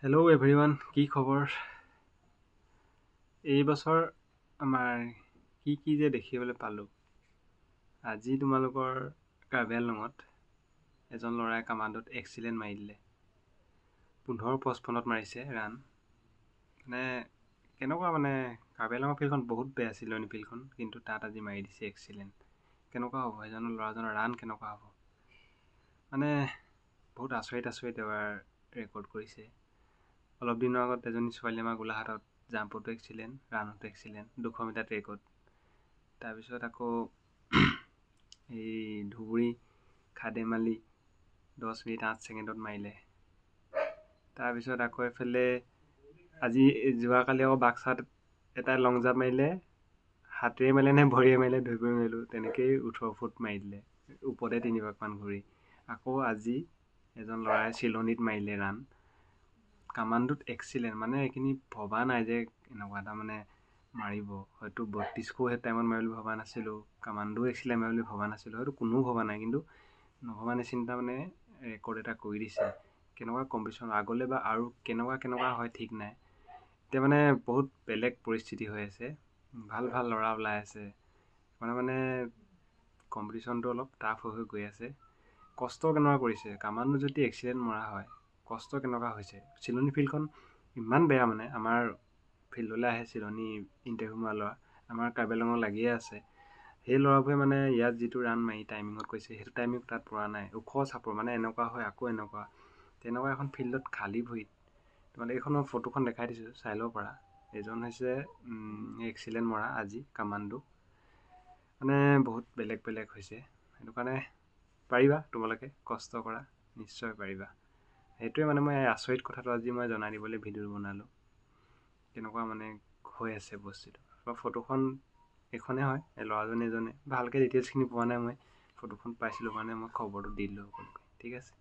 Hello' everyone, কি খবৰ? এই বছৰ আমাৰ কি যে দেখিবলৈ পালোঁ। আজি তোমালোকৰ কাৰ্বি আংলঙত এজন ল'ৰাই কামাণ্ডত এক্সিলেণ্ট মাৰি দিলে। 15-55 মাৰিছে ৰাণ। মানে কেনেকুৱা কাৰ্বি আংলঙৰ ফিল্ডখন বহুত বেয়া, চিলনী ফিল্ডখন, কিন্তু তাত আজি মাৰি দিছে এক্সিলেণ্ট। কেনেকুৱা হ'ব সেইজনৰ ল'ৰাজনৰ ৰাণ, কেনেকুৱা হ'ব? বহুত আচৰিত এবাৰ ৰেকৰ্ড কৰিছে। অলপ দিনৰ আগত এজনী ছোৱালী আমাৰ গোলাঘাটত জাম্পতো এক্সিলেণ্ট, ৰাণতো এক্সিলেণ্ট, 200 মিটাৰ ট্ৰেকত। তাৰপিছত আকৌ এই ধুবুৰী খাদেমালি 10 মিনিট 8 ছেকেণ্ডত মাৰিলে। তাৰপিছত আকৌ এইফালে আজি যোৱাকালি আকৌ বাক্সাত এটাই লং জাম্প মাৰিলে, হাতেৰে মাৰিলে নে ভৰিয়ে মাৰিলে ধৰিবই নোৱাৰিলোঁ, তেনেকেই 18 ফুট মাৰি দিলে, ওপৰতে 3 পাকমান ঘূৰি। আকৌ আজি এজন ল'ৰাই চিলনীত মাৰিলে ৰাণ, কামাণ্ডোত এক্সিলেণ্ট। এইখিনি ভবা নাই যে এনেকুৱা এটা মাৰিব। হয়তো 32ও সেই টাইমত মাৰিব বুলি ভবা নাছিলোঁ, কামাণ্ডো এক্সিলেণ্ট মাৰিব বুলি ভবা নাছিলোঁ, হয়তো কোনেও ভবা নাই, কিন্তু নভবা নিচিন্তা ৰেকৰ্ড এটা কৰি দিছে। কেনেকুৱা কম্পিটিশ্যন আগলৈ বা আৰু কেনেকুৱা হয় ঠিক নাই। এতিয়া বহুত বেলেগ পৰিস্থিতি হৈ আছে, ভাল ল'ৰা ওলাই আছে, কম্পিটিশ্যনটো অলপ টাফ হৈ গৈ আছে। কষ্ট কেনেকুৱা কৰিছে, কামাণ্ডো যদি এক্সিলেণ্ট মৰা হয়, কষ্ট কেনেকুৱা হৈছে। চিলনী ফিল্ডখন ইমান বেয়া, আমাৰ ফিল্ডলৈ আহে চিলনী ইণ্টাৰভিউ মৰা ল'ৰা, আমাৰ কাৰ্বি আংলঙত লাগিয়ে আছে। সেই ল'ৰাবোৰে ইয়াত যিটো ৰাণ মাৰি টাইমিঙত কৈছে, সেইটো টাইমিং তাত পৰা নাই। ওখ চাপৰ এনেকুৱা হয়, আকৌ তেনেকুৱা এখন ফিল্ডত খালী ভৰিত। তোমালোকে এইখনৰ ফটোখন দেখাই দিছোঁ, চাই ল'ব পাৰা। এজন হৈছে এক্সিলেণ্ট মৰা আজি কামাণ্ডো। বহুত বেলেগ হৈছে। সেইটো কাৰণে পাৰিবা, তোমালোকে কষ্ট কৰা, নিশ্চয় পাৰিবা। সেইটোৱে মই আচৰিত কথাটো আজি মই জনাই দিবলৈ ভিডিঅ' বনালোঁ। কেনেকুৱা হৈ আছে বস্তুটো। ফটোখন এইখনেই হয়, ল'ৰাজনে ভালকৈ ডিটেইলছখিনি পোৱা নাই, মই ফটোখন পাইছিলোঁ মই খবৰটো দি দিলোঁ সকলোকে। ঠিক আছে।